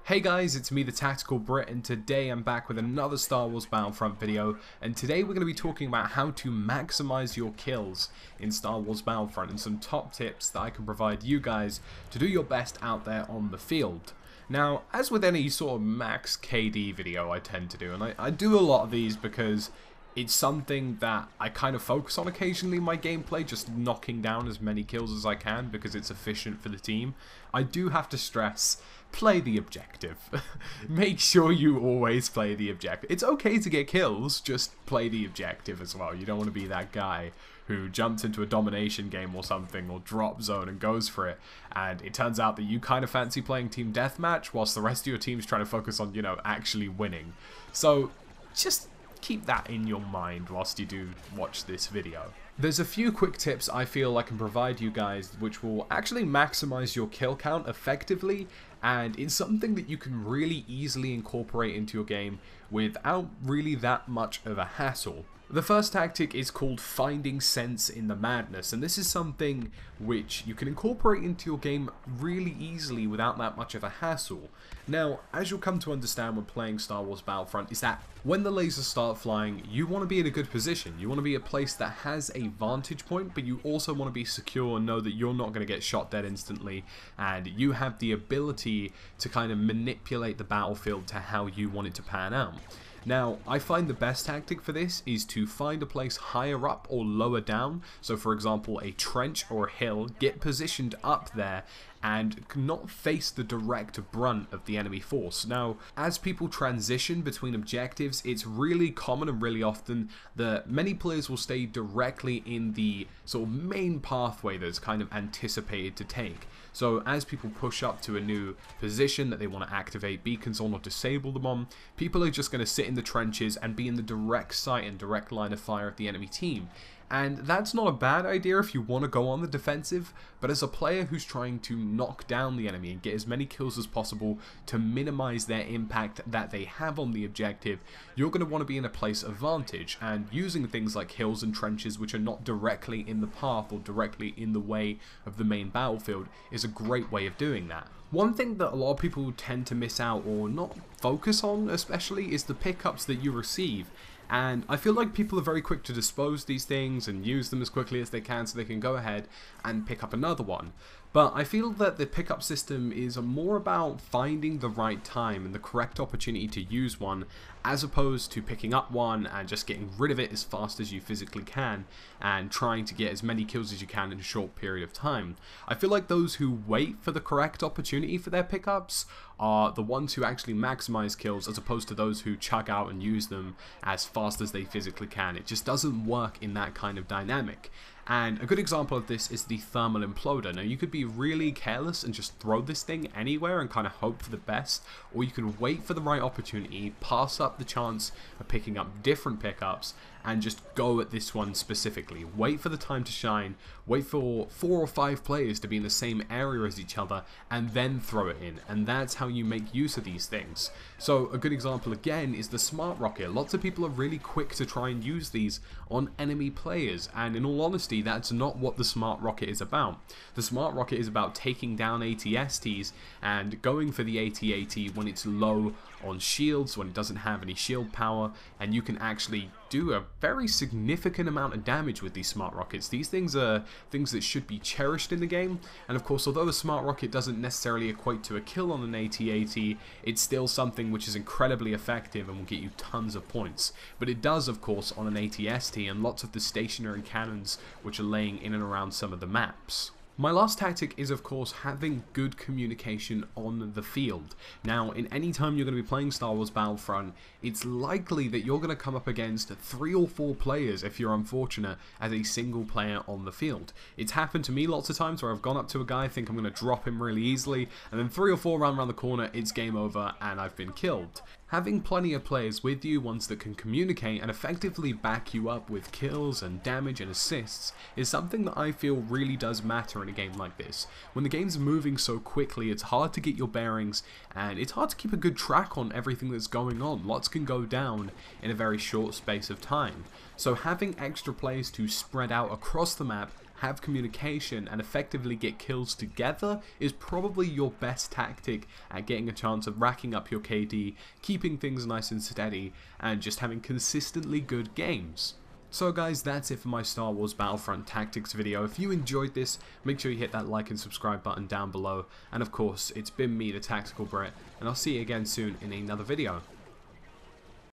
Hey guys, it's me, TheTacticalBrit, and today I'm back with another Star Wars Battlefront video, and today we're going to be talking about how to maximize your kills in Star Wars Battlefront and some top tips that I can provide you guys to do your best out there on the field. Now, as with any sort of max KD video I tend to do, and I do a lot of these because it's something that I kind of focus on occasionally in my gameplay, just knocking down as many kills as I can because it's efficient for the team. I do have to stress, play the objective. Make sure you always play the objective. It's okay to get kills, just play the objective as well. You don't want to be that guy who jumps into a domination game or something, or drop zone and goes for it, and it turns out that you kind of fancy playing team deathmatch whilst the rest of your team's trying to focus on, actually winning. So just keep that in your mind whilst you do watch this video. There's a few quick tips I feel I can provide you guys which will actually maximize your kill count effectively, and it's something that you can really easily incorporate into your game without really that much of a hassle. The first tactic is called finding sense in the madness, and this is something which you can incorporate into your game really easily without that much of a hassle. Now, as you'll come to understand when playing Star Wars Battlefront, is that when the lasers start flying, you want to be in a good position. You want to be a place that has a vantage point, but you also want to be secure and know that you're not going to get shot dead instantly, and you have the ability to kind of manipulate the battlefield to how you want it to pan out. Now, I find the best tactic for this is to find a place higher up or lower down. So for example, a trench or a hill, get positioned up there and not face the direct brunt of the enemy force. Now, as people transition between objectives, it's really common and really often that many players will stay directly in the sort of main pathway that's kind of anticipated to take. So as people push up to a new position that they want to activate beacons on or disable them on, people are just going to sit in the trenches and be in the direct sight and direct line of fire of the enemy team. And that's not a bad idea if you want to go on the defensive, but as a player who's trying to knock down the enemy and get as many kills as possible to minimize their impact that they have on the objective, you're going to want to be in a place of vantage, and using things like hills and trenches which are not directly in the path or directly in the way of the main battlefield is a great way of doing that. One thing that a lot of people tend to miss out or not focus on especially is the pickups that you receive. And I feel like people are very quick to dispose these things and use them as quickly as they can so they can go ahead and pick up another one. But I feel that the pickup system is more about finding the right time and the correct opportunity to use one, as opposed to picking up one and just getting rid of it as fast as you physically can and trying to get as many kills as you can in a short period of time. I feel like those who wait for the correct opportunity for their pickups are the ones who actually maximize kills, as opposed to those who chug out and use them as fast as they physically can. It just doesn't work in that kind of dynamic. And a good example of this is the thermal imploder. Now, you could be really careless and just throw this thing anywhere and kind of hope for the best, or you can wait for the right opportunity, pass up the chance of picking up different pickups, and just go at this one specifically. Wait for the time to shine, wait for 4 or 5 players to be in the same area as each other, and then throw it in. And that's how you make use of these things. So a good example again is the smart rocket. Lots of people are really quick to try and use these on enemy players, and in all honesty, that's not what the smart rocket is about. The smart rocket is about taking down AT-STs and going for the AT-AT when it's low on shields, when it doesn't have any shield power, and you can actually do a very significant amount of damage with these smart rockets. These things are things that should be cherished in the game, and of course, although a smart rocket doesn't necessarily equate to a kill on an AT-AT, it's still something which is incredibly effective and will get you tons of points. But it does, of course, on an AT-ST and lots of the stationary cannons which are laying in and around some of the maps. My last tactic is, of course, having good communication on the field. Now, in any time you're going to be playing Star Wars Battlefront, it's likely that you're going to come up against 3 or 4 players, if you're unfortunate, as a single player on the field. It's happened to me lots of times where I've gone up to a guy, think I'm going to drop him really easily, and then 3 or 4 run around the corner, it's game over, and I've been killed. Having plenty of players with you, ones that can communicate and effectively back you up with kills and damage and assists, is something that I feel really does matter in a game like this. When the game's moving so quickly, it's hard to get your bearings, and it's hard to keep a good track on everything that's going on. Lots can go down in a very short space of time. So having extra players to spread out across the map, have communication, and effectively get kills together is probably your best tactic at getting a chance of racking up your KD, keeping things nice and steady, and just having consistently good games. So guys, that's it for my Star Wars Battlefront Tactics video. If you enjoyed this, make sure you hit that like and subscribe button down below. And of course, it's been me, the Tactical Brit, and I'll see you again soon in another video.